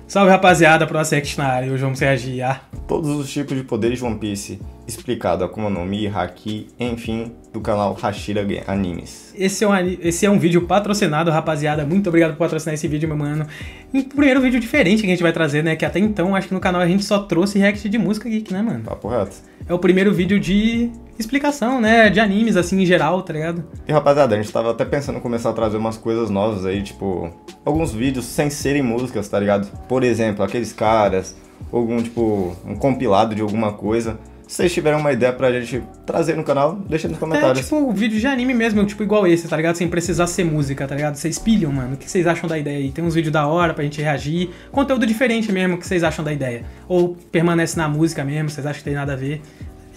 Salve rapaziada, ProSect na área, hoje vamos reagir a todos os tipos de poderes de One Piece, explicado Akuma no Mi, Haki, enfim, do canal Hashira Animes. Esse é um vídeo patrocinado, rapaziada, muito obrigado por patrocinar esse vídeo, meu mano. Um primeiro vídeo diferente que a gente vai trazer, né, que até então, acho que no canal a gente só trouxe react de música geek, né, mano? Papo reto. É o primeiro vídeo de explicação, né, de animes, assim, em geral, tá ligado? E rapaziada, a gente tava até pensando em começar a trazer umas coisas novas aí, tipo, alguns vídeos sem serem músicas, tá ligado? Por exemplo, aqueles caras, algum, tipo, um compilado de alguma coisa. Se vocês tiverem uma ideia pra gente trazer no canal, deixa nos comentários. É tipo vídeo de anime mesmo, tipo igual esse, tá ligado? Sem precisar ser música, tá ligado? Vocês pilham, mano. O que vocês acham da ideia aí? Tem uns vídeos da hora pra gente reagir. Conteúdo diferente mesmo, o que vocês acham da ideia? Ou permanece na música mesmo, vocês acham que tem nada a ver?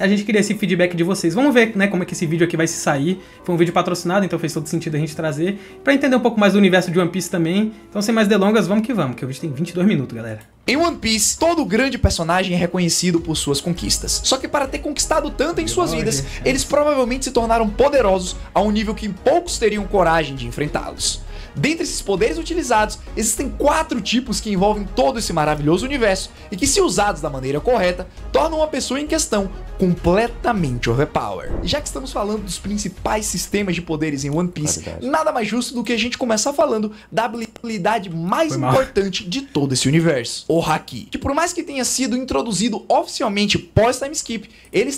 A gente queria esse feedback de vocês. Vamos ver, né, como é que esse vídeo aqui vai se sair. Foi um vídeo patrocinado, então fez todo sentido a gente trazer. Pra entender um pouco mais do universo de One Piece também. Então, sem mais delongas, vamos que vamos, que o vídeo tem 22 minutos, galera. Em One Piece, todo grande personagem é reconhecido por suas conquistas. Só que para ter conquistado tanto em suas vidas, eles provavelmente se tornaram poderosos a um nível que poucos teriam coragem de enfrentá-los. Dentre esses poderes utilizados, existem 4 tipos que envolvem todo esse maravilhoso universo e que, se usados da maneira correta, tornam a pessoa em questão completamente overpower. E já que estamos falando dos principais sistemas de poderes em One Piece, nada mais justo do que a gente começar falando da habilidade mais importante de todo esse universo, o Haki, que por mais que tenha sido introduzido oficialmente pós-time skip, ele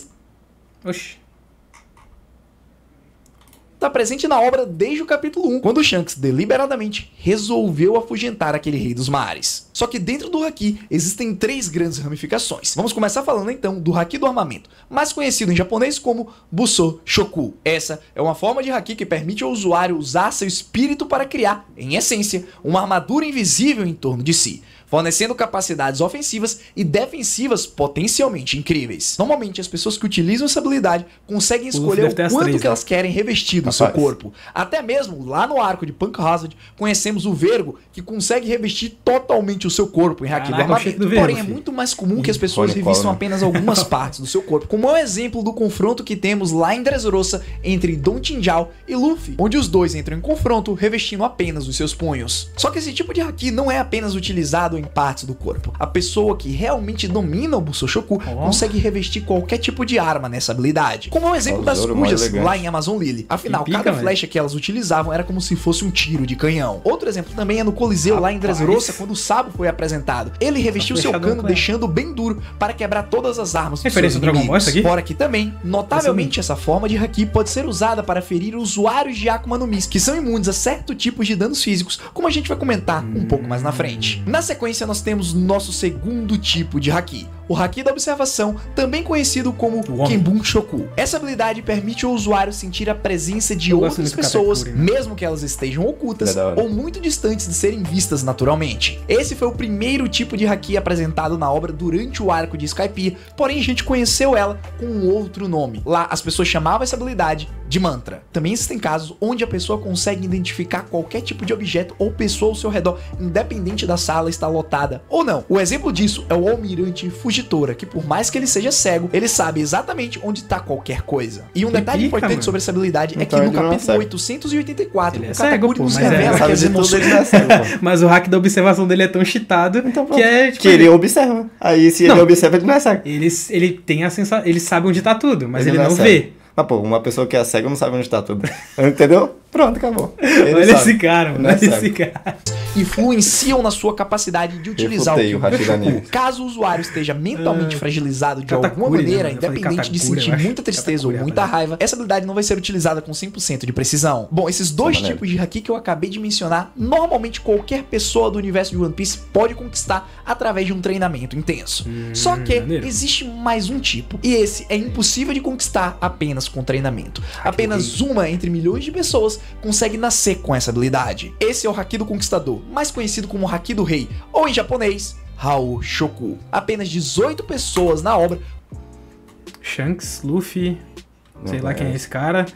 está presente na obra desde o capítulo 1, quando Shanks deliberadamente resolveu afugentar aquele rei dos mares. Só que dentro do Haki existem 3 grandes ramificações. Vamos começar falando então do Haki do armamento, mais conhecido em japonês como Busou Shoku. Essa é uma forma de Haki que permite ao usuário usar seu espírito para criar, em essência, uma armadura invisível em torno de si, fornecendo capacidades ofensivas e defensivas potencialmente incríveis. Normalmente, as pessoas que utilizam essa habilidade conseguem escolher o quanto que elas querem revestir do seu corpo. Até mesmo, lá no arco de Punk Hazard, conhecemos o Vergo, que consegue revestir totalmente o seu corpo em Haki do armamento. Porém, é muito mais comum que as pessoas revistam apenas algumas partes do seu corpo, como é o exemplo do confronto que temos lá em Dressrosa entre Don Chinjao e Luffy, onde os dois entram em confronto revestindo apenas os seus punhos. Só que esse tipo de Haki não é apenas utilizado em partes do corpo. A pessoa que realmente domina o Busou Shoku consegue revestir qualquer tipo de arma nessa habilidade, como é o exemplo das cujas lá em Amazon Lily. Afinal, cada flecha que elas utilizavam era como se fosse um tiro de canhão. Outro exemplo também é no Coliseu lá em Dressrosa, quando o Sabo foi apresentado. Ele revestiu seu cano deixando bem duro para quebrar todas as armas dos seus inimigos. Fora que também, notavelmente, essa forma de Haki pode ser usada para ferir usuários de Akuma no Mi, que são imunes a certo tipo de danos físicos, como a gente vai comentar um pouco mais na frente. Na sequência, nós temos nosso segundo tipo de Haki, o Haki da observação, também conhecido como Kenbun Shoku. Essa habilidade permite ao usuário sentir a presença de outras pessoas, mesmo que elas estejam ocultas ou muito distantes de serem vistas naturalmente. Esse foi o primeiro tipo de Haki apresentado na obra durante o arco de Skypiea, porém a gente conheceu ela com um outro nome. Lá as pessoas chamavam essa habilidade de mantra. Também existem casos onde a pessoa consegue identificar qualquer tipo de objeto ou pessoa ao seu redor, independente da sala estar lotada ou não. O exemplo disso é o Almirante Fujitora, que por mais que ele seja cego, ele sabe exatamente onde está qualquer coisa. E um detalhe importante sobre essa habilidade é que no capítulo 884, o Katakuri nos revela que as emoções... Mas o hack da observação dele é tão cheatado que é... Tipo, que ele observa. Aí se ele observa, ele não é cego. Ele tem a sensação... Ele sabe onde tá tudo, mas ele não vê. Mas pô, uma pessoa que é cega não sabe onde tá tudo. Entendeu? Pronto, acabou. Olha esse cara, mano. Olha esse cara. Influenciam na sua capacidade de utilizar o Shoku. Caso o usuário esteja mentalmente fragilizado de alguma maneira, independente de sentir muita tristeza ou muita raiva, essa habilidade não vai ser utilizada com 100% de precisão. Bom, esses 2 tipos de Haki que eu acabei de mencionar, normalmente qualquer pessoa do universo de One Piece pode conquistar através de um treinamento intenso. Só que existe mais um tipo, e esse é impossível de conquistar apenas com treinamento. Apenas uma entre milhões de pessoas consegue nascer com essa habilidade. Esse é o Haki do Conquistador, mais conhecido como Haki do Rei, ou em japonês, Hao Shoku. Apenas 18 pessoas na obra. Shanks, Luffy, sei lá quem é esse cara,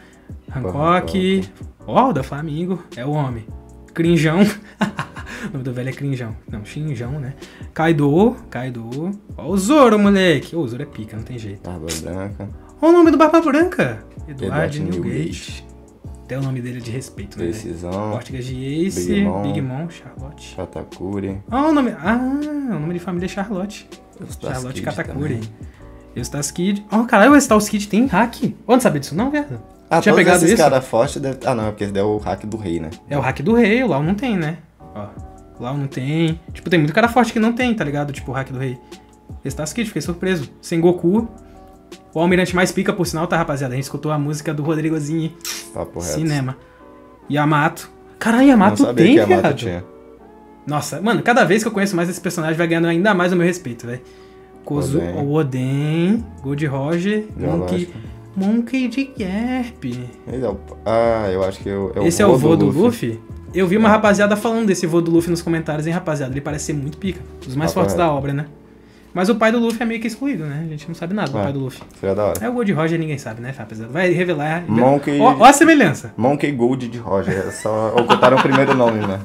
Hancock, o da Flamingo, é o homem. Crinjão, o nome do velho é Crinjão, não, Shinjão, né? Kaido, ó o Zoro, moleque. O Zoro é pica, não tem jeito. Barba Branca. Olha o nome do Barba Branca, Edward Newgate. Até o nome dele é de respeito, né? Decisão. Ortigas de Ace, Big Mom, Charlotte. Katakuri. O nome de família é Charlotte. Charlotte Katakuri. Eustace Kid. Caralho, o Eustace Kid tem hack. Não sabia disso não, velho? Tinha pegado esses caras fortes deve... não, é porque esse daí é o hack do rei, né? É o hack do rei, o Lau não tem, né? O Lau não tem. Tipo, tem muito cara forte que não tem, tá ligado? Tipo, o hack do rei. Eustace Kid, fiquei surpreso. Sengoku. O almirante mais pica, por sinal, tá, rapaziada? A gente escutou a música do Rodrigozinho. Papo reto. Cinema. Yamato. Caralho, Yamato não sabia tem, que Yamato viado. tinha. Nossa, mano, cada vez que eu conheço mais esse personagem, vai ganhando ainda mais o meu respeito, velho. O Oden, Gold Roger, Monkey de Garp. Eu acho que esse é o vô do Luffy? Eu vi uma rapaziada falando desse vô do Luffy nos comentários, hein, rapaziada? Ele parece ser muito pica. Os mais fortes da obra, né? Mas o pai do Luffy é meio que excluído, né? A gente não sabe nada do pai do Luffy. Seria da hora. É o Gold Roger, ninguém sabe, né, rapaziada? Vai revelar. Monkey... Ó a semelhança. Monkey Gold de Roger. É só ocultaram o primeiro nome, né?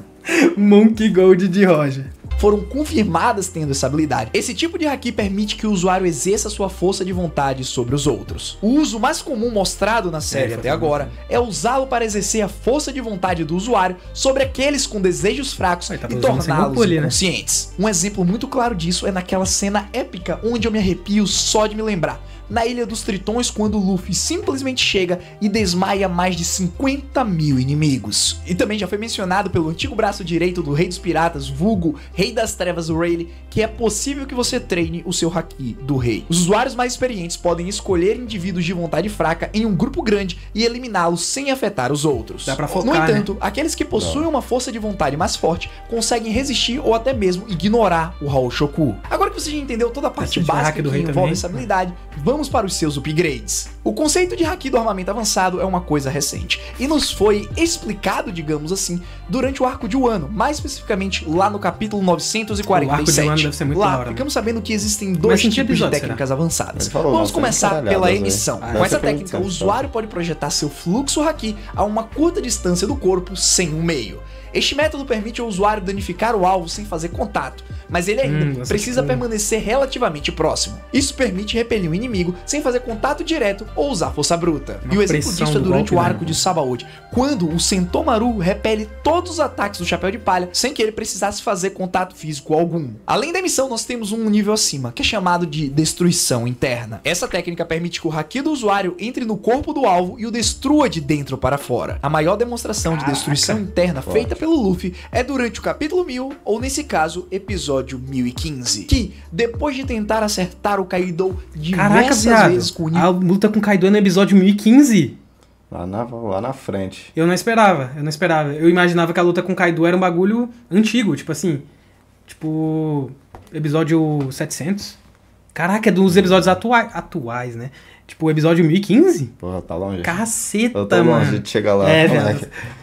Monkey Gold de Roger. Foram confirmadas tendo essa habilidade. Esse tipo de haki permite que o usuário exerça sua força de vontade sobre os outros. O uso mais comum mostrado na série até agora é usá-lo para exercer a força de vontade do usuário sobre aqueles com desejos fracos e torná-los inconscientes. Um exemplo muito claro disso é naquela cena épica onde eu me arrepio só de me lembrar. Na Ilha dos Tritões, quando o Luffy simplesmente chega e desmaia mais de 50 mil inimigos. E também já foi mencionado pelo antigo braço direito do Rei dos Piratas, vulgo Rei das Trevas Rayleigh, que é possível que você treine o seu haki do rei. Os usuários mais experientes podem escolher indivíduos de vontade fraca em um grupo grande e eliminá-los sem afetar os outros. Dá pra focar, no entanto, aqueles que possuem uma força de vontade mais forte conseguem resistir ou até mesmo ignorar o Haoshoku. Agora que você já entendeu toda a parte básica que envolve essa habilidade, vamos para os seus upgrades. O conceito de haki do armamento avançado é uma coisa recente e nos foi explicado, digamos assim, durante o arco de Wano, mais especificamente lá no capítulo 947. O arco de Wano deve ser muito da hora, ficamos sabendo que existem dois tipos de técnicas avançadas. Vamos começar pela emissão. Com essa técnica, o usuário pode projetar seu fluxo haki a uma curta distância do corpo sem um meio. Este método permite ao usuário danificar o alvo sem fazer contato, mas ele ainda precisa permanecer relativamente próximo. Isso permite repelir o inimigo sem fazer contato direto ou usar força bruta. E o exemplo disso é durante o arco de Sabaody, quando o Sentomaru repele todos os ataques do Chapéu de Palha sem que ele precisasse fazer contato físico algum. Além da emissão, nós temos um nível acima, que é chamado de Destruição Interna. Essa técnica permite que o haki do usuário entre no corpo do alvo e o destrua de dentro para fora. A maior demonstração de destruição interna feita pelo Luffy é durante o capítulo 1000, ou nesse caso, episódio 1015, que, depois de tentar acertar o Kaido diversas vezes com o a luta com o Kaido no episódio 1015? Lá na frente. Eu não esperava. Eu imaginava que a luta com o Kaido era um bagulho antigo, tipo assim, episódio 700. Caraca, é dos episódios atuais, né? Tipo, o episódio 1015? Porra, tá longe. Caceta, eu tô mano. longe de chegar lá.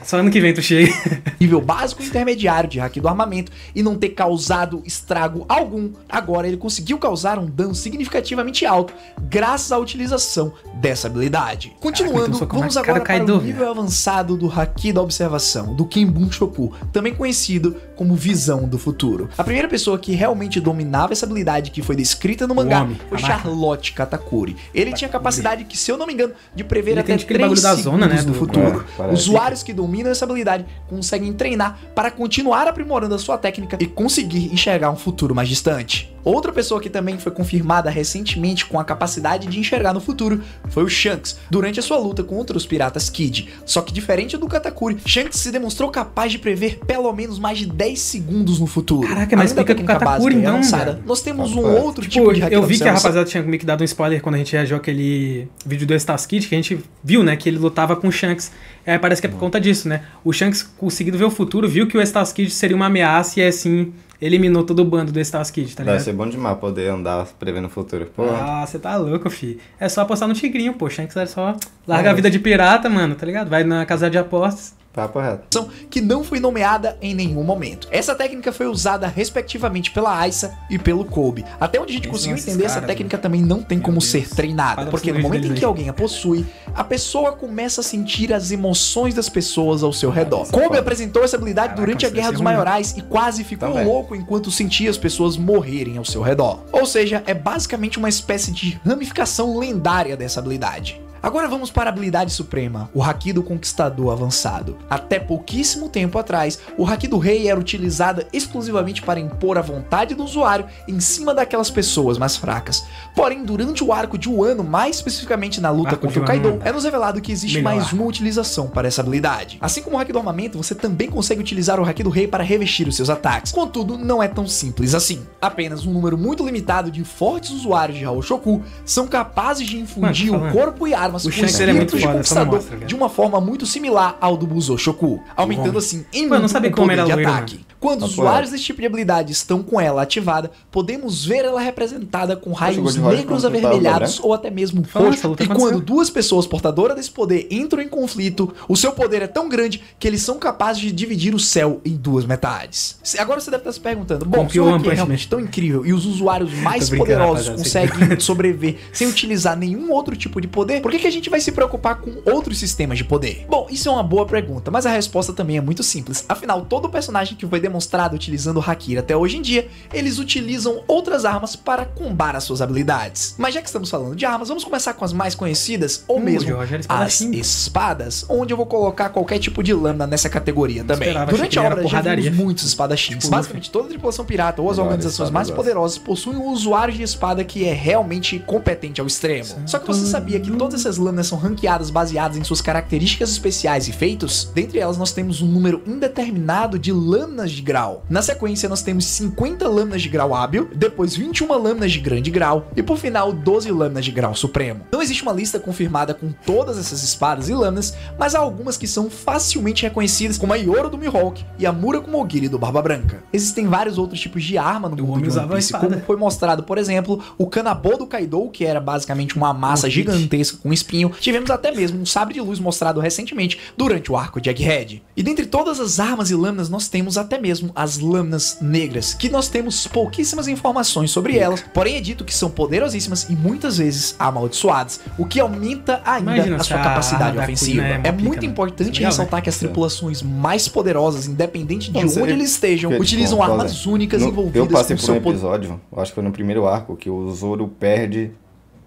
Só ano que vem tu chega. Nível básico e intermediário de haki do armamento e não ter causado estrago algum. Agora ele conseguiu causar um dano significativamente alto graças à utilização dessa habilidade. Continuando, vamos agora para o nível avançado do haki da observação, do Kenbun Shoku, também conhecido como Visão do Futuro. A primeira pessoa que realmente dominava essa habilidade que foi descrita no mangá foi Charlotte Katakuri. Ele tinha capacidade que, se eu não me engano, de prever até 3 segundos do futuro. Usuários que dominam essa habilidade conseguem treinar para continuar aprimorando a sua técnica e conseguir enxergar um futuro mais distante. Outra pessoa que também foi confirmada recentemente com a capacidade de enxergar no futuro foi o Shanks, durante a sua luta contra os piratas Kid. Só que diferente do Katakuri, Shanks se demonstrou capaz de prever pelo menos mais de 10 segundos no futuro. Caraca, mas fica com o Katakuri então, nós temos um outro tipo de haki. Eu vi que a rapaziada tinha me dado um spoiler quando a gente reagiu aquele vídeo do Eustace Kid, que a gente viu, né, que ele lutava com o Shanks. Parece que é por conta disso, né? O Shanks, conseguindo ver o futuro, viu que o Eustace Kid seria uma ameaça e assim eliminou todo o bando do Eustace Kid, tá ligado? Deve ser bom demais poder andar prevendo o futuro. Pô. Você tá louco, fi. É só apostar no tigrinho, pô. Shanks é só larga a vida de pirata, mano, tá ligado? Vai na casa de apostas. Papo reto. Que não foi nomeada em nenhum momento. Essa técnica foi usada respectivamente pela Aisa e pelo Kobe. Até onde a gente conseguiu entender, essa técnica também não tem como ser treinada, porque no momento em que alguém a possui, a pessoa começa a sentir as emoções das pessoas ao seu redor. Kobe apresentou essa habilidade durante a Guerra dos Maiorais e quase ficou louco enquanto sentia as pessoas morrerem ao seu redor. Ou seja, é basicamente uma espécie de ramificação lendária dessa habilidade. Agora vamos para a habilidade suprema, o Haki do Conquistador Avançado. Até pouquíssimo tempo atrás, o Haki do Rei era utilizado exclusivamente para impor a vontade do usuário em cima daquelas pessoas mais fracas. Porém, durante o arco de Wano, mais especificamente na luta contra o Kaido, é nos revelado que existe mais uma utilização para essa habilidade. Assim como o Haki do Armamento, você também consegue utilizar o Haki do Rei para revestir os seus ataques. Contudo, não é tão simples assim. Apenas um número muito limitado de fortes usuários de Haoshoku são capazes de infundir o corpo e armas com espíritos de conquistador de uma forma muito similar ao do Busou-Shoku, aumentando assim em muito o poder de ataque. Quando os usuários desse tipo de habilidade estão com ela ativada, podemos ver ela representada com raios negros avermelhados ou até mesmo roxo. E quando duas pessoas portadoras desse poder entram em conflito, o seu poder é tão grande que eles são capazes de dividir o céu em duas metades. Agora você deve estar se perguntando, bom, se o Haki é realmente tão incrível e os usuários mais poderosos conseguem sobreviver sem utilizar nenhum outro tipo de poder, por que a gente vai se preocupar com outros sistemas de poder? Bom, isso é uma boa pergunta, mas a resposta também é muito simples. Afinal, todo personagem que foi demonstrado utilizando o Haki até hoje em dia, eles utilizam outras armas para combar as suas habilidades. Mas já que estamos falando de armas, vamos começar com as mais conhecidas, ou mesmo as espadas, onde eu vou colocar qualquer tipo de lâmina nessa categoria também. Durante a obra já vimos muitos espadachins. Basicamente toda a tripulação pirata ou as organizações mais poderosas possuem um usuário de espada que é realmente competente ao extremo. Só que você sabia que todas essas lâminas são ranqueadas baseadas em suas características especiais e feitos? Dentre elas nós temos um número indeterminado de lâminas de grau. Na sequência nós temos 50 lâminas de grau hábil, depois 21 lâminas de grande grau e por final 12 lâminas de grau supremo. Não existe uma lista confirmada com todas essas espadas e lâminas, mas há algumas que são facilmente reconhecidas, como a Yoro do Mihawk e a Murakumogiri do Barba Branca. Existem vários outros tipos de arma no mundo de One Piece, como foi mostrado, por exemplo, o Kanabo do Kaido, que era basicamente uma massa gigantesca com espinho. Tivemos até mesmo um sabre de luz mostrado recentemente durante o arco de Egghead. E dentre todas as armas e lâminas nós temos até mesmo as lâminas negras, que nós temos pouquíssimas informações sobre elas, porém é dito que são poderosíssimas e muitas vezes amaldiçoadas, o que aumenta ainda a sua capacidade ofensiva. É muito importante ressaltar que as tripulações mais poderosas, independente de onde eles estejam, utilizam armas únicas envolvidas com seu poder. Eu passei por um episódio, acho que foi no primeiro arco, que o Zoro perde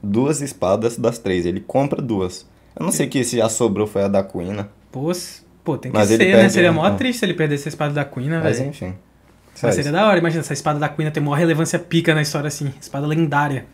2 espadas das 3, ele compra 2. Eu não sei que se já sobrou foi a da Kuina. Pô, tem que ser, né? Seria mó triste se ele perdesse a espada da Kuina, velho. Mas enfim. Mas seria da hora, imagina essa espada da Kuina ter maior relevância pica na história assim, espada lendária.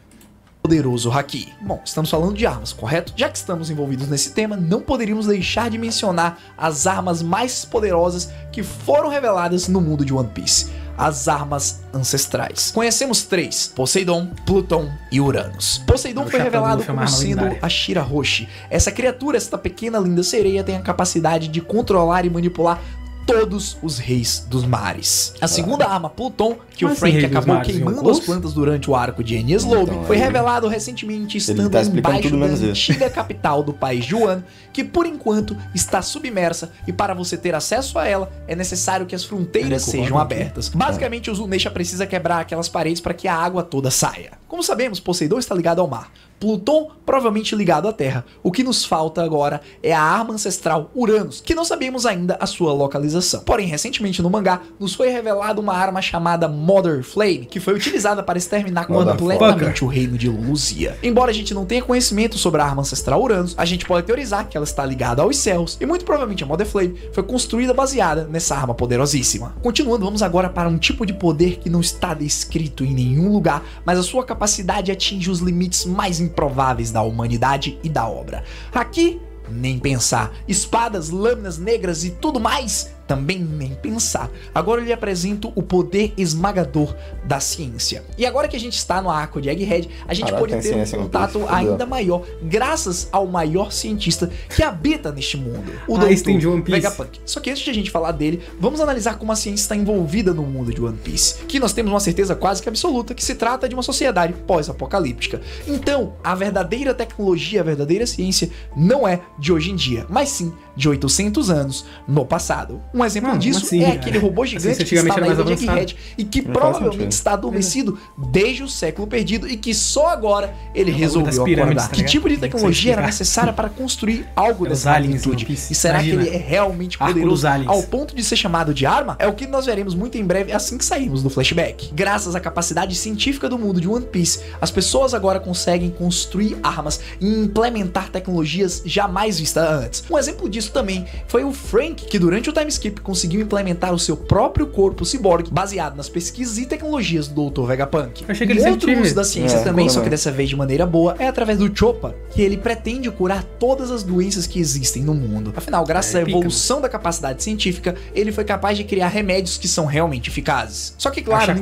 Poderoso Haki. Bom, estamos falando de armas, correto? Já que estamos envolvidos nesse tema, não poderíamos deixar de mencionar as armas mais poderosas que foram reveladas no mundo de One Piece. As armas ancestrais. Conhecemos 3, Poseidon, Pluton e Uranus. Poseidon foi revelado como sendo a Shirahoshi. Essa criatura, esta pequena linda sereia, tem a capacidade de controlar e manipular todos os reis dos mares. A segunda arma, Pluton, que o Frank acabou queimando as plantas durante o arco de Enies Lobby, foi revelado recentemente estando embaixo da antiga capital do país de Wano, que por enquanto está submersa e para você ter acesso a ela é necessário que as fronteiras sejam abertas. Basicamente o Zunisha precisa quebrar aquelas paredes para que a água toda saia. Como sabemos, Poseidon está ligado ao mar. Pluton provavelmente ligado à Terra. O que nos falta agora é a arma ancestral Uranus, que não sabemos ainda a sua localização. Porém, recentemente no mangá, nos foi revelada uma arma chamada Mother Flame, que foi utilizada para exterminar completamente o reino de Luzia. Embora a gente não tenha conhecimento sobre a arma ancestral Uranus, a gente pode teorizar que ela está ligada aos céus, e muito provavelmente a Mother Flame foi construída baseada nessa arma poderosíssima. Continuando, vamos agora para um tipo de poder que não está descrito em nenhum lugar, mas a sua capacidade atinge os limites mais improváveis da humanidade e da obra. Aqui, nem pensar. Espadas, lâminas negras e tudo mais, também nem pensar. Agora eu lhe apresento o poder esmagador da ciência. E agora que a gente está no arco de Egghead, a gente pode ter um contato ainda maior, graças ao maior cientista que habita neste mundo, o Dr. Vegapunk. Só que antes de a gente falar dele, vamos analisar como a ciência está envolvida no mundo de One Piece, que nós temos uma certeza quase que absoluta que se trata de uma sociedade pós-apocalíptica. Então, a verdadeira tecnologia, a verdadeira ciência não é de hoje em dia, mas sim de 800 anos no passado. Um exemplo disso assim, é aquele robô gigante que está na ilha de Egghead e que provavelmente está adormecido desde o século perdido e que só agora ele resolveu acordar. Que tipo de tecnologia era necessária para construir algo dessa magnitude? E será que ele é realmente poderoso ao ponto de ser chamado de arma? É o que nós veremos muito em breve assim que sairmos do flashback. Graças à capacidade científica do mundo de One Piece, as pessoas agora conseguem construir armas e implementar tecnologias jamais vistas antes. Um exemplo disso também foi o Frank, que durante o time skip conseguiu implementar o seu próprio corpo cyborg baseado nas pesquisas e tecnologias do Dr. Vegapunk. Eu achei que ele sempre outro uso da ciência também, só que dessa vez de maneira boa, é através do Chopper, que ele pretende curar todas as doenças que existem no mundo. Afinal, graças à evolução da capacidade científica, ele foi capaz de criar remédios que são realmente eficazes. Só que, claro,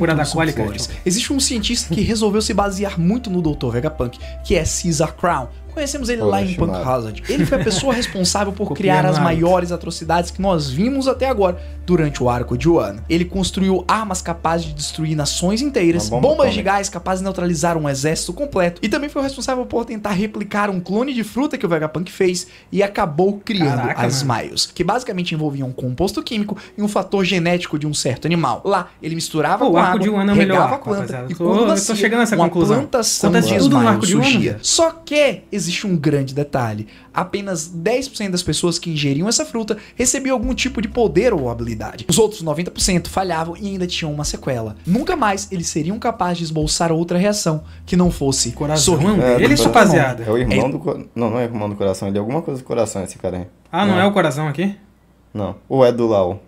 existe um cientista que resolveu se basear muito no Dr. Vegapunk, que é Caesar Crown. Conhecemos ele lá em Punk Hazard. Ele foi a pessoa responsável por criar as maiores atrocidades que nós vimos até agora durante o arco de Wano. Ele construiu armas capazes de destruir nações inteiras, bombas de gás capazes de neutralizar um exército completo, e também foi responsável por tentar replicar um clone de fruta que o Vegapunk fez e acabou criando as Smiles, que basicamente envolviam um composto químico e um fator genético de um certo animal. Lá, ele misturava com água, regava a planta e quando nascia uma plantação de Smiles surgia. Só que existe um grande detalhe. Apenas 10% das pessoas que ingeriam essa fruta recebiam algum tipo de poder ou habilidade. Os outros 90% falhavam e ainda tinham uma sequela. Nunca mais eles seriam capazes de esboçar outra reação que não fosse sorrindo. Ele, rapaziada. É o irmão do... Não é irmão do coração. Ele é alguma coisa do coração, esse cara aí. Ah, não é o coração aqui? Não. Ou é do Lau?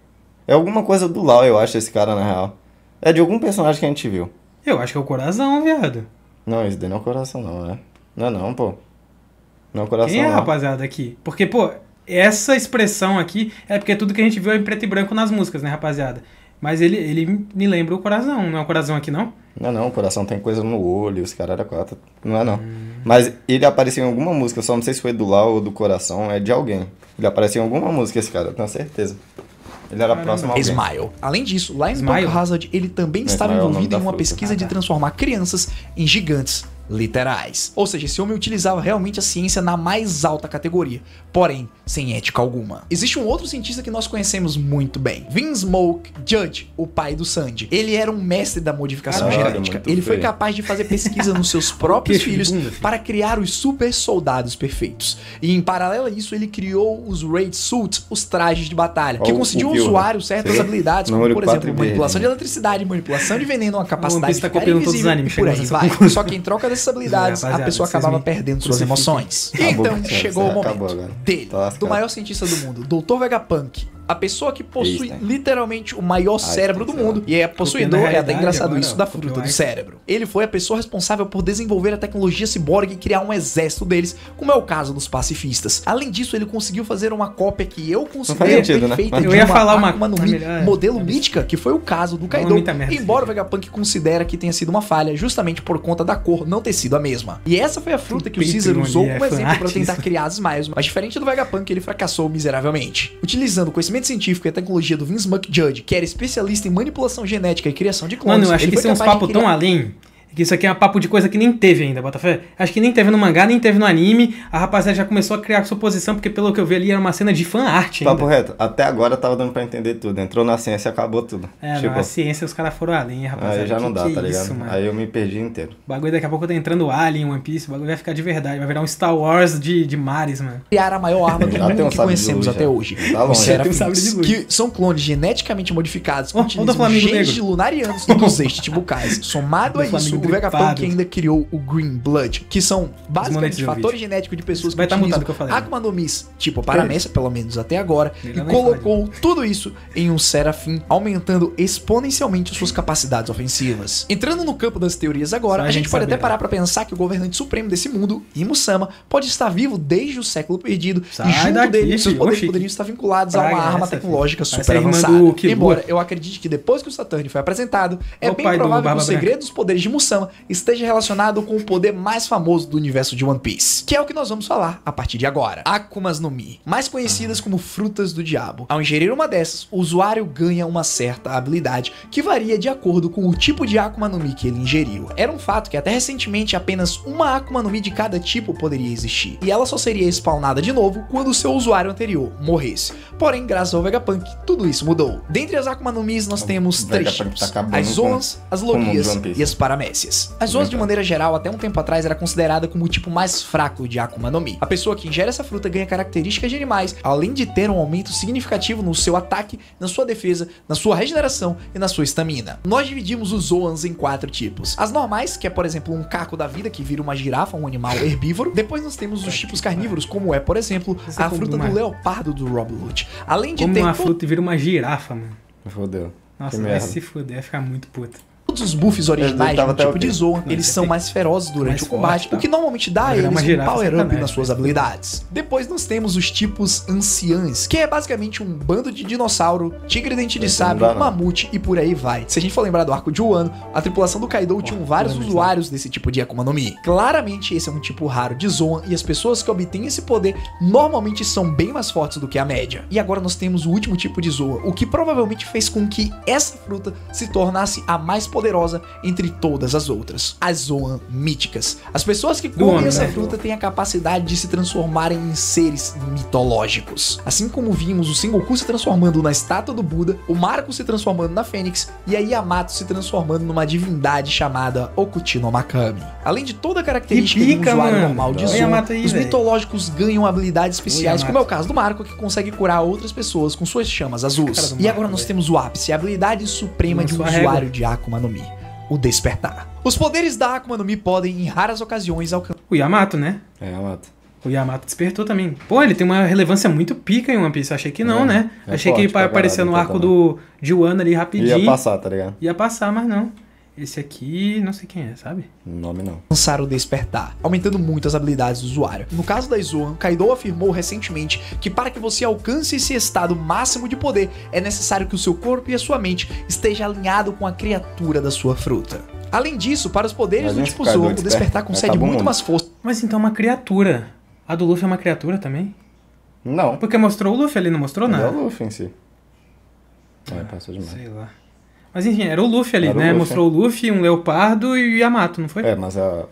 É alguma coisa do Lau, eu acho, esse cara, na real. É de algum personagem que a gente viu. Eu acho que é o coração, viado. Não, esse daí não é o coração, não, né? Não, pô. Não, coração. Quem é, rapaziada, aqui? Porque, pô, essa expressão aqui é porque tudo que a gente viu é em preto e branco nas músicas, né, rapaziada? Mas ele me lembra o coração. Não é o coração aqui, não? Não, o coração tem coisa no olho, os caras eram quatro. Não é, não. Mas ele apareceu em alguma música, só não sei se foi do Lau ou do coração, é de alguém. Ele apareceu em alguma música, esse cara, eu tenho certeza. Ele era próximo a alguém. Smile. Além disso, lá em Punk Hazard, ele também estava envolvido em uma pesquisa de transformar crianças em gigantes literais. Ou seja, esse homem utilizava realmente a ciência na mais alta categoria, porém sem ética alguma. Existe um outro cientista que nós conhecemos muito bem, Vinsmoke Judge, o pai do Sanji. Ele era um mestre da modificação genética. Ele foi capaz de fazer pesquisa nos seus próprios filhos para criar os super soldados perfeitos. E em paralelo a isso, ele criou os Raid Suits, os trajes de batalha, que concediam ao usuário certas habilidades, como por exemplo, manipulação de eletricidade, manipulação de veneno, uma capacidade de ficar invisível e por aí vai. Só que em troca dessas habilidades, a pessoa acabava perdendo suas emoções. E então chegou o momento dele, do maior cientista do mundo, Dr. Vegapunk, a pessoa que possui literalmente o maior cérebro do mundo, e é possuidor, é até engraçado isso, da fruta do cérebro. Ele foi a pessoa responsável por desenvolver a tecnologia ciborgue e criar um exército deles, como é o caso dos pacifistas. Além disso, ele conseguiu fazer uma cópia que eu considero perfeita de uma Akuma no Mi modelo mítica, que foi o caso do Kaido, embora o Vegapunk considera que tenha sido uma falha, justamente por conta da cor não ter sido a mesma. E essa foi a fruta que o Caesar usou como exemplo para tentar criar as Smiles, mas diferente do Vegapunk, ele fracassou miseravelmente. Utilizando o conhecimento científico e a tecnologia do Vinsmoke Judge, que era especialista em manipulação genética e criação de clones. Mano, eu acho que isso é uns papos tão além, que isso aqui é um papo de coisa que nem teve ainda, Botafé. Acho que nem teve no mangá, nem teve no anime. A rapaziada já começou a criar suposição, porque pelo que eu vi ali era uma cena de fan art ainda. Papo reto, até agora tava dando pra entender tudo. Entrou na ciência e acabou tudo. É, tipo, a ciência os caras foram além, rapaziada. Aí já não dá, tá ligado? Isso, aí eu me perdi inteiro. O bagulho daqui a pouco tá entrando Alien, One Piece, o bagulho vai ficar de verdade. Vai virar um Star Wars de mares, mano. Criar a maior arma do mundo que conhecemos até hoje. Tá longe. Os Seraphins, que são clones geneticamente modificados que utilizam genes de lunarianos e dos Chichibukais. Somado a isso, o Vegapunk ainda criou o Green Blood, que são basicamente fatores genéticos de pessoas que utilizam Akuma no Mi, tipo Paramecia, pelo menos até agora, e colocou tudo isso em um Seraphim, aumentando exponencialmente suas capacidades ofensivas. Entrando no campo das teorias agora, a gente pode até parar pra pensar que o governante supremo desse mundo, Imu-sama, pode estar vivo desde o século perdido, e junto dele, seus poderes poderiam estar vinculados a uma arma tecnológica super avançada. Embora eu acredite que depois que o Saturn foi apresentado, é bem provável que o segredo dos poderes de Imu-sama Sama esteja relacionado com o poder mais famoso do universo de One Piece, que é o que nós vamos falar a partir de agora. Akumas no Mi, mais conhecidas como frutas do diabo. Ao ingerir uma dessas, o usuário ganha uma certa habilidade que varia de acordo com o tipo de Akuma no Mi que ele ingeriu. Era um fato que até recentemente apenas uma Akuma no Mi de cada tipo poderia existir, e ela só seria spawnada de novo quando o seu usuário anterior morresse. Porém, graças ao Vegapunk, tudo isso mudou. Dentre as Akuma no Mis, nós temos três tipos: as Zoans, as Logias e as Paramécias. As Zoans, de maneira geral, até um tempo atrás era considerada como o tipo mais fraco de Akuma no Mi. A pessoa que ingere essa fruta ganha características de animais, além de ter um aumento significativo no seu ataque, na sua defesa, na sua regeneração e na sua estamina. Nós dividimos os Zoans em 4 tipos. As normais, que é, por exemplo, um caco da vida que vira uma girafa, um animal herbívoro. Depois nós temos os tipos carnívoros, como é, por exemplo, a fruta do leopardo do Rob Lute. Além de como ter uma fruta e vira uma girafa, mano. Fodeu. Nossa, vai se fuder, vai ficar muito puto. Todos os buffs originais do tipo de Zoan, eles são mais ferozes durante o combate, o que normalmente dá a eles um power-up nas suas habilidades. Depois nós temos os tipos anciãs, que é basicamente um bando de dinossauro, tigre dente de sabre, mamute e por aí vai. Se a gente for lembrar do arco de Wano, a tripulação do Kaido tinha vários usuários desse tipo de Akuma no Mi. Claramente esse é um tipo raro de Zoan, e as pessoas que obtêm esse poder normalmente são bem mais fortes do que a média. E agora nós temos o último tipo de Zoan, o que provavelmente fez com que essa fruta se tornasse a mais poderosa entre todas as outras, as Zoan míticas. As pessoas que comem essa fruta têm a capacidade de se transformarem em seres mitológicos. Assim como vimos o Sengoku se transformando na estátua do Buda, o Marco se transformando na Fênix e a Yamato se transformando numa divindade chamada Okuchi no Makami. Além de toda a característica de um usuário normal de Zoan, os mitológicos ganham habilidades especiais, como é o caso do Marco, que consegue curar outras pessoas com suas chamas azuis. E agora nós temos o ápice, a habilidade suprema de um usuário de Akuma no Mi: o despertar. Os poderes da Akuma no Mi podem, em raras ocasiões, alcançar o Yamato, né? É, Yamato. O Yamato despertou também. Pô, ele tem uma relevância muito pica em One Piece. Eu achei que não, né? Achei que ele ia aparecer no arco de Wano ali rapidinho. Ia passar, tá ligado? Ia passar, mas não. Esse aqui, não sei quem é, sabe? Nome não. Alcançar o despertar, aumentando muito as habilidades do usuário. No caso da Zoan, Kaido afirmou recentemente que para que você alcance esse estado máximo de poder, é necessário que o seu corpo e a sua mente esteja alinhado com a criatura da sua fruta. Além disso, para os poderes do tipo Zoan, o despertar concede muito mais força. Mas então é uma criatura. A do Luffy é uma criatura também? Não. Porque mostrou o Luffy ali, não mostrou nada? É o Luffy em si. É, passou demais. Sei lá. Mas enfim, era o Luffy ali, né? Mostrou o Luffy, um leopardo e o Yamato, não foi? É, mas a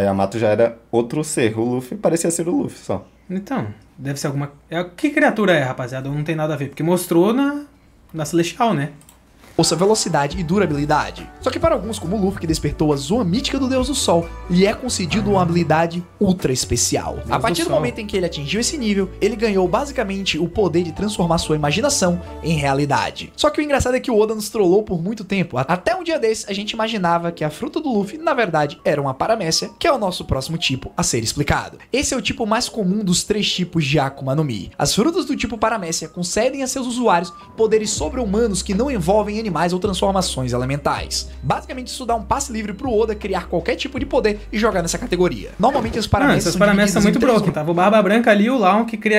Yamato já era outro ser. O Luffy parecia ser o Luffy só. Então, deve ser alguma... Que criatura é, rapaziada? Não tem nada a ver. Porque mostrou na Celestial, né? Força, velocidade e durabilidade. Só que para alguns, como o Luffy, que despertou a Zoan mítica do Deus do Sol, lhe é concedido uma habilidade ultra especial. A partir do momento em que ele atingiu esse nível, ele ganhou basicamente o poder de transformar sua imaginação em realidade. Só que o engraçado é que o Oda nos trollou por muito tempo. Até um dia desse, a gente imaginava que a fruta do Luffy, na verdade, era uma paramécia, que é o nosso próximo tipo a ser explicado. Esse é o tipo mais comum dos 3 tipos de Akuma no Mi. As frutas do tipo paramécia concedem a seus usuários poderes sobre-humanos que não envolvem animais ou transformações elementais. Basicamente isso dá um passe livre pro Oda criar qualquer tipo de poder e jogar nessa categoria. Normalmente os paramécias essas paramécias são muito broken. Tava o Barba Branca ali, o Laon, que cria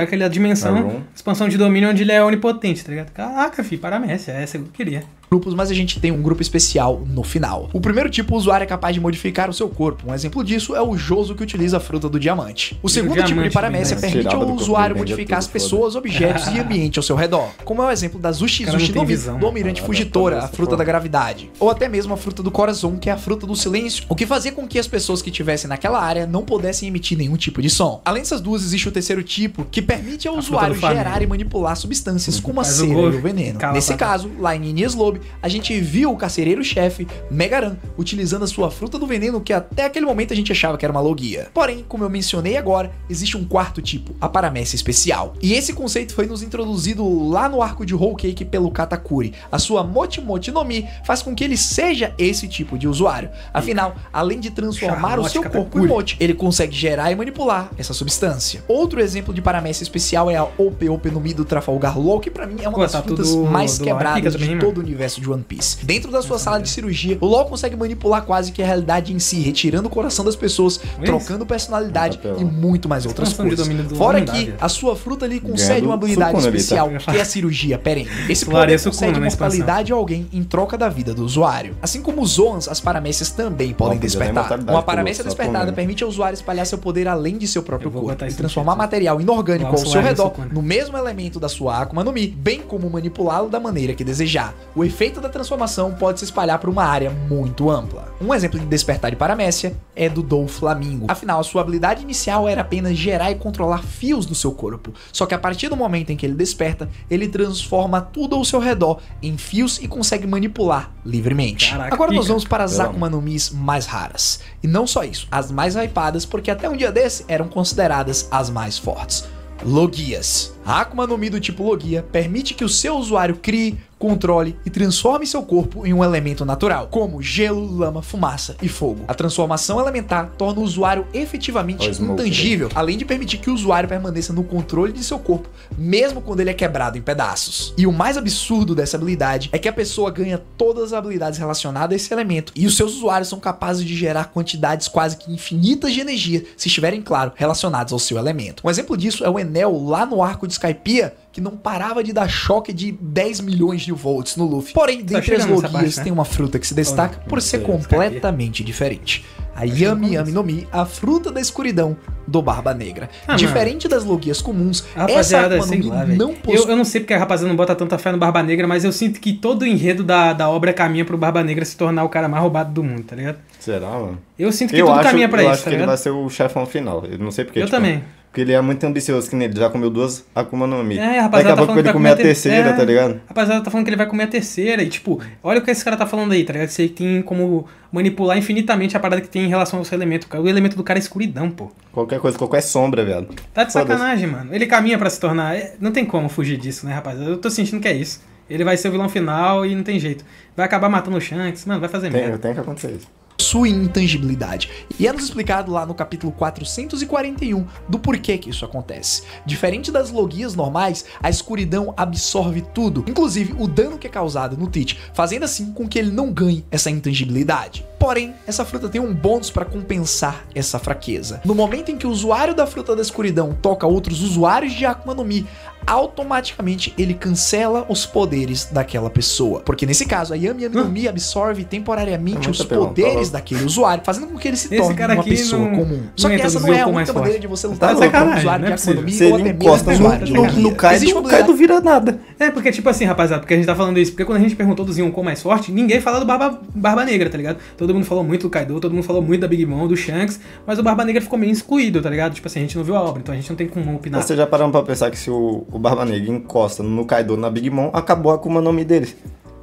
aquela dimensão, expansão de domínio onde ele é onipotente, tá ligado? Caraca, filho, paramécia, essa eu queria. Grupos, mas a gente tem um grupo especial no final. O primeiro tipo, o usuário é capaz de modificar o seu corpo. Um exemplo disso é o Joso, que utiliza a fruta do diamante. O segundo tipo de paramécia permite ao usuário modificar as pessoas, objetos e ambiente ao seu redor, como é o exemplo da Zushizushi no Mi, do Almirante Fujitora, a fruta da gravidade, ou até mesmo a fruta do coração, que é a fruta do silêncio, o que fazia com que as pessoas que estivessem naquela área não pudessem emitir nenhum tipo de som. Além dessas duas, existe o terceiro tipo, que permite ao usuário gerar e manipular substâncias como a cera e o veneno. Nesse caso, lá em Enies Lobby, a gente viu o carcereiro-chefe Megaran utilizando a sua fruta do veneno, que até aquele momento a gente achava que era uma logia. Porém, como eu mencionei agora, existe um quarto tipo, a paramécia especial. E esse conceito foi nos introduzido lá no arco de Whole Cake pelo Katakuri. A sua Mochi Mochi no Mi faz com que ele seja esse tipo de usuário. Afinal, além de transformar o seu corpo em Mochi, ele consegue gerar e manipular essa substância. Outro exemplo de paramécia especial é a OP no Mi do Trafalgar Law, que pra mim é uma das frutas mais quebradas de todo o universo universo de One Piece. Dentro da sua sala de cirurgia, o LOL consegue manipular quase que a realidade em si, retirando o coração das pessoas, trocando personalidade e muito mais outras coisas. Fora que a sua fruta lhe concede uma habilidade especial, que é a cirurgia perene. Esse poder concede imortalidade a alguém em troca da vida do usuário. Assim como os Zoans, as paramécias também podem despertar. Uma paramécia despertada permite ao usuário espalhar seu poder além de seu próprio corpo e transformar material inorgânico ao seu redor no mesmo elemento da sua Akuma no Mi, bem como manipulá-lo da maneira que desejar. O efeito da transformação pode se espalhar por uma área muito ampla. Um exemplo de despertar de paramécia é do Doflamingo. Afinal, sua habilidade inicial era apenas gerar e controlar fios do seu corpo. Só que a partir do momento em que ele desperta, ele transforma tudo ao seu redor em fios e consegue manipular livremente. Caraca, agora nós vamos para as Akuma no Mis mais raras. E não só isso, as mais hypadas, porque até um dia desse eram consideradas as mais fortes. Logias. A Akuma no Mi do tipo Logia permite que o seu usuário crie, controle e transforme seu corpo em um elemento natural, como gelo, lama, fumaça e fogo. A transformação elementar torna o usuário efetivamente intangível, além de permitir que o usuário permaneça no controle de seu corpo, mesmo quando ele é quebrado em pedaços. E o mais absurdo dessa habilidade é que a pessoa ganha todas as habilidades relacionadas a esse elemento, e os seus usuários são capazes de gerar quantidades quase que infinitas de energia, se estiverem, claro, relacionados ao seu elemento. Um exemplo disso é o Enel lá no arco de Skypiea, que não parava de dar choque de 10 milhões de volts no Luffy. Porém, dentre as Logias, tem uma fruta que se destaca por ser completamente diferente. A Yami Yami no Mi, a fruta da escuridão do Barba Negra. Diferente das Logias comuns, essa Akuma no Mi não possui... Eu não sei porque a rapaziada não bota tanta fé no Barba Negra, mas eu sinto que todo o enredo da obra caminha pro Barba Negra se tornar o cara mais roubado do mundo, tá ligado? Será, mano? Eu sinto que tudo caminha pra isso, Eu acho que ele vai ser o chefão final. Eu não sei porque, eu também. Porque ele é muito ambicioso, que ele já comeu 2 Akuma no Mi. É, rapaziada, daqui a pouco ele comer a terceira, tá ligado? Rapaziada, tá falando que ele vai comer a terceira e, tipo, olha o que esse cara tá falando aí, tá ligado? Você tem como manipular infinitamente a parada que tem em relação ao seu elemento. O elemento do cara é escuridão, pô. Qualquer coisa, qualquer sombra, viado. Tá de sacanagem, mano. Ele caminha pra se tornar... Não tem como fugir disso, né, rapaziada? Eu tô sentindo que é isso. Ele vai ser o vilão final e não tem jeito. Vai acabar matando o Shanks, mano, vai fazer merda. Tem que acontecer isso. Sua intangibilidade. E é nos explicado lá no capítulo 441 do porquê que isso acontece. Diferente das Logias normais, a escuridão absorve tudo, inclusive o dano que é causado no Teach, fazendo assim com que ele não ganhe essa intangibilidade. Porém, essa fruta tem um bônus para compensar essa fraqueza. No momento em que o usuário da fruta da escuridão toca outros usuários de Akuma no Mi, automaticamente ele cancela os poderes daquela pessoa. Porque nesse caso, a Yami Yami no Mi absorve temporariamente os poderes daquele usuário, fazendo com que ele se torne uma pessoa comum. Só que essa não é a única maneira de você lutar contra um usuário de Akuma no Mi ou até mesmo um usuário de Logia. No Kaido vira nada. É, porque tipo assim, rapaziada, porque a gente tá falando isso, porque quando a gente perguntou do Yonkou mais forte, ninguém fala do Barba Negra, tá ligado? Todo mundo falou muito do Kaido, todo mundo falou muito da Big Mom, do Shanks, mas o Barba Negra ficou meio excluído, tá ligado? Tipo assim, a gente não viu a obra, então a gente não tem como opinar. Você já parou pra pensar que se o Barba Negra encosta no Kaido, na Big Mom, acabou a Akuma no Mi deles?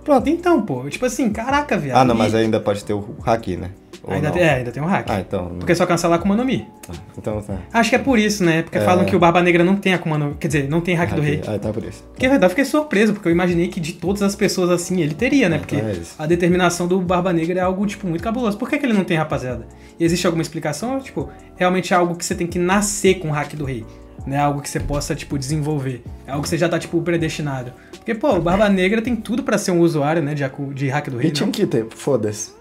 Pronto, então, pô, tipo assim, caraca, viado. Ah, não, mas ainda pode ter o Haki, né? Ainda tem um hack. Ah, então... Porque é só cancelar a Akuma no Mi. Então tá. Acho que é por isso, né? Porque falam que o Barba Negra não tem Akuma no Mi. Quer dizer, não tem hack do rei. Ah, então é por isso. Porque na verdade eu fiquei surpreso, porque eu imaginei que de todas as pessoas assim, ele teria, né? Porque a determinação do Barba Negra é algo, tipo, muito cabuloso. Por que ele não tem, rapaziada? E existe alguma explicação? Tipo, realmente é algo que você tem que nascer com o hack do rei. Não é algo que você possa, tipo, desenvolver. É algo que você já tá, tipo, predestinado. Porque, pô, o Barba Negra tem tudo pra ser um usuário, né, de hack do rei. E tinha que ter, foda-se.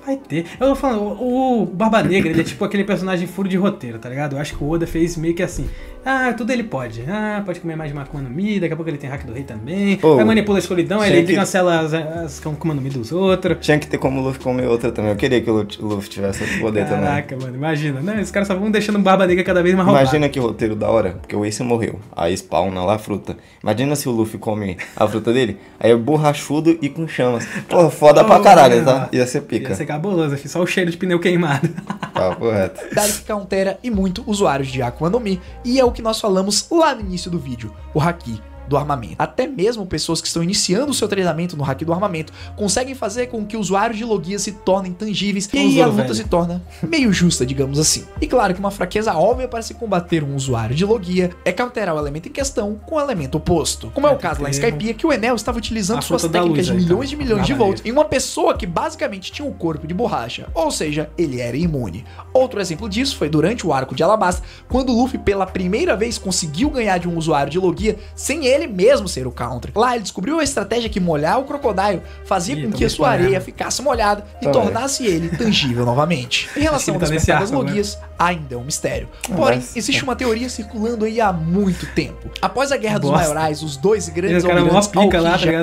Vai ter. Eu tô falando, o Barba Negra, ele é tipo aquele personagem furo de roteiro, tá ligado? Eu acho que o Oda fez meio que assim. Ah, tudo ele pode. Ah, pode comer mais de uma Akuma no Mi, daqui a pouco ele tem hack do rei também. Aí manipula a escuridão, aí ele cancela as Akuma no Mi dos outros. Tinha que ter como o Luffy comer outra também. Eu queria que o Luffy tivesse esse poder também. Caraca, mano, imagina, né? Os caras só vão deixando o Barba Negra cada vez mais roubado. Imagina que roteiro da hora, porque o Ace morreu. Aí spawna lá a fruta. Imagina se o Luffy come a fruta dele, aí é borrachudo e com chamas. Porra, foda pra caralho, tá? Ia ser pica. Ia ser cabuloso, só o cheiro de pneu queimado. Tá, correto. Que countera e muito usuários de Akuma no Mi, e é o que nós falamos lá no início do vídeo, o Haki do armamento. Até mesmo pessoas que estão iniciando o seu treinamento no Haki do armamento conseguem fazer com que usuários de Logia se tornem tangíveis e aí a luta se torna meio justa, digamos assim. E claro que uma fraqueza óbvia para se combater um usuário de Logia é counterar o elemento em questão com o elemento oposto. Como é o caso lá em Skypiea, que o Enel estava utilizando suas técnicas de milhões e milhões de volts em uma pessoa que basicamente tinha um corpo de borracha, ou seja, ele era imune. Outro exemplo disso foi durante o arco de Alabasta, quando o Luffy pela primeira vez conseguiu ganhar de um usuário de Logia sem ele mesmo ser o counter. Lá ele descobriu a estratégia que molhar o Crocodile fazia com que a sua areia ficasse molhada e tornasse ele tangível novamente. Em relação ao despertar das Logias, ainda é um mistério. Porém, existe uma teoria circulando aí há muito tempo. Após a Guerra dos Maiorais, os dois grandes almirantes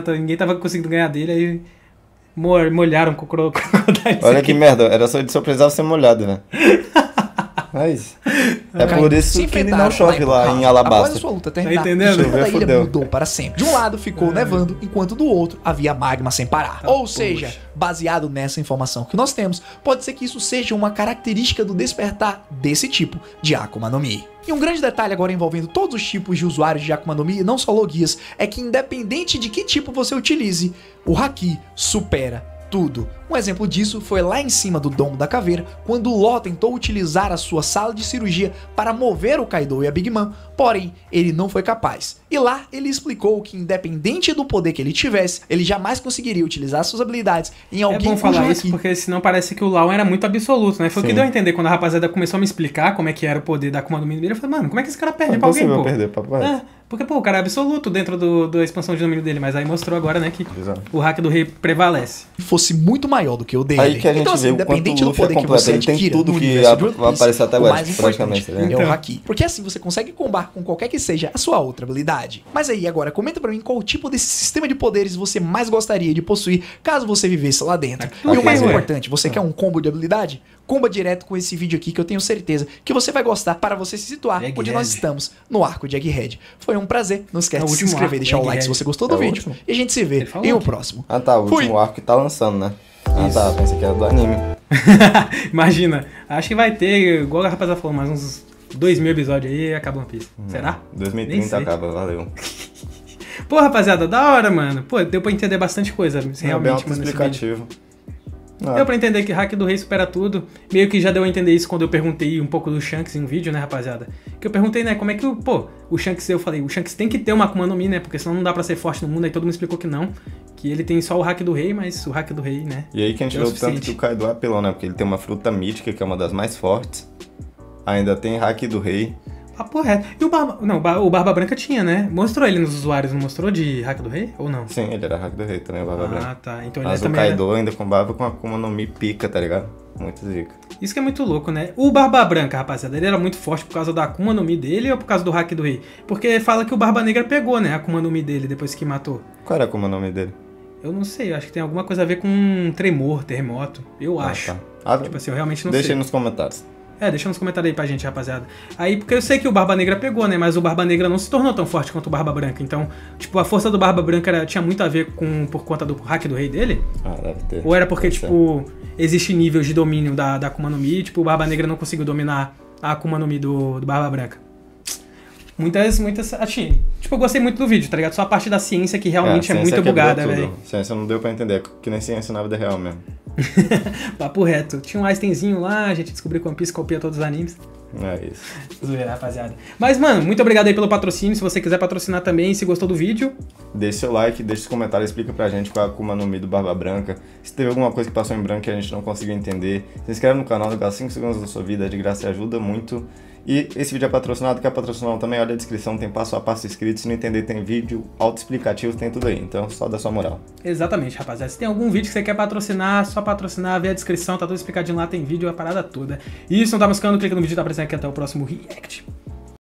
ninguém tava conseguindo ganhar dele, aí molharam com o Crocodile. Olha que merda, era só precisava ser molhado, né? Mas é por isso que não chove lá em Alabasta. Após a sua luta terminar, tá entendendo? toda a ilha mudou para sempre. De um lado ficou nevando, enquanto do outro havia magma sem parar. Ou seja, baseado nessa informação que nós temos, pode ser que isso seja uma característica do despertar desse tipo de Akuma no Mi. E um grande detalhe agora envolvendo todos os tipos de usuários de Akuma no Mi, não só Logias, é que independente de que tipo você utilize, o Haki supera tudo. Um exemplo disso foi lá em cima do domo da caveira, quando o Law tentou utilizar a sua sala de cirurgia para mover o Kaido e a Big Mom, porém, ele não foi capaz. E lá, ele explicou que independente do poder que ele tivesse, ele jamais conseguiria utilizar suas habilidades em alguém. É bom falar isso, porque senão parece que o Law era muito absoluto, né? Foi o que deu a entender quando a rapaziada começou a me explicar como é que era o poder da Akuma no Mi dele. Eu falei, mano, como é que esse cara perde pra alguém, pô? Perder, papai. Porque, pô, o cara é absoluto dentro da expansão de domínio dele, mas aí mostrou agora, né, que o hack do rei prevalece. Fosse muito maior do que o dele. Aí que a gente então, assim, vê independente do poder que você adquira, tem tudo que vai aparecer até agora, praticamente. É o Haki. Porque assim você consegue combar com qualquer que seja a sua outra habilidade. Mas aí, agora, comenta pra mim qual tipo desse sistema de poderes você mais gostaria de possuir caso você vivesse lá dentro. E o mais importante, você quer um combo de habilidade? Comba direto com esse vídeo aqui que eu tenho certeza que você vai gostar para você se situar onde nós estamos no arco de Egghead. Foi um prazer. Não esquece de se inscrever e deixar o like se você gostou do vídeo. E a gente se vê em o próximo. Ah tá, o último arco que tá lançando, né? Ah tá, pensei que era do anime. Imagina, acho que vai ter, igual a rapaziada falou, mais uns 2.000 episódios aí e acaba One Piece. Será? 2030 acaba, valeu. Pô, rapaziada, da hora, mano. Pô, deu pra entender bastante coisa, realmente, mano. Explicativo. Deu pra entender que hack do rei supera tudo. Meio que já deu a entender isso quando eu perguntei um pouco do Shanks em um vídeo, né, rapaziada? Que eu perguntei, né, como é que o Shanks, eu falei, o Shanks tem que ter uma Akuma no Mi, né? Porque senão não dá pra ser forte no mundo. Aí todo mundo explicou que não. Que ele tem só o hack do rei, mas o hack do rei, né? E aí que a gente viu tanto que o Kaido é apelão, né? Porque ele tem uma fruta mítica, que é uma das mais fortes. Ainda tem hack do rei. Papo reto. E o Barba... Não, o Barba Branca tinha, né? Mostrou ele nos usuários, não mostrou de hack do rei? Ou não? Sim, ele era hack do rei também, o Barba Branca. Ah, tá. Então ele mas também o Kaido ainda combava com a Akuma no Mi pica, tá ligado? Muito zica. Isso que é muito louco, né? O Barba Branca, rapaziada, ele era muito forte por causa da Akuma no Mi dele ou por causa do hack do rei? Porque fala que o Barba Negra pegou, né? A Akuma no Mi dele depois que matou. Qual era a Akuma no Mi dele? Eu não sei, eu acho que tem alguma coisa a ver com tremor, terremoto. Eu acho. Tá. Tipo assim, eu realmente não sei. Deixa aí nos comentários. Deixa nos comentários aí pra gente, rapaziada. Aí, porque eu sei que o Barba Negra pegou, né? Mas o Barba Negra não se tornou tão forte quanto o Barba Branca. Então, tipo, a força do Barba Branca tinha muito a ver por conta do hack do rei dele? Ah, deve ter. Ou era porque, tipo, existe níveis de domínio da Akuma no Mi, tipo, o Barba Negra não conseguiu dominar a Akuma no Mi do Barba Branca. Muitas, assim, tipo, eu gostei muito do vídeo, tá ligado? Só a parte da ciência que realmente é muito bugada, velho. Ciência não deu pra entender, que nem ciência na vida real mesmo. Papo reto. Tinha um Einsteinzinho lá, a gente descobriu que One Piece copia todos os animes. É isso. Zoeira, rapaziada. Mas, mano, muito obrigado aí pelo patrocínio. Se você quiser patrocinar também, se gostou do vídeo, deixe seu like, deixe seu comentário, explica pra gente qual é a Akuma no Mi do Barba Branca. Se teve alguma coisa que passou em branco que a gente não conseguiu entender, se inscreve no canal, gasta 5 segundos da sua vida, de graça e ajuda muito. E esse vídeo é patrocinado, quer patrocinar também, olha a descrição, tem passo a passo escrito. Se não entender, tem vídeo autoexplicativo, tem tudo aí. Então, só dá sua moral. Exatamente, rapaziada. Se tem algum vídeo que você quer patrocinar, só patrocinar, vê a descrição, tá tudo explicadinho lá, tem vídeo, a parada toda. E se não tá buscando, clica no vídeo, tá aparecendo aqui. Até o próximo react.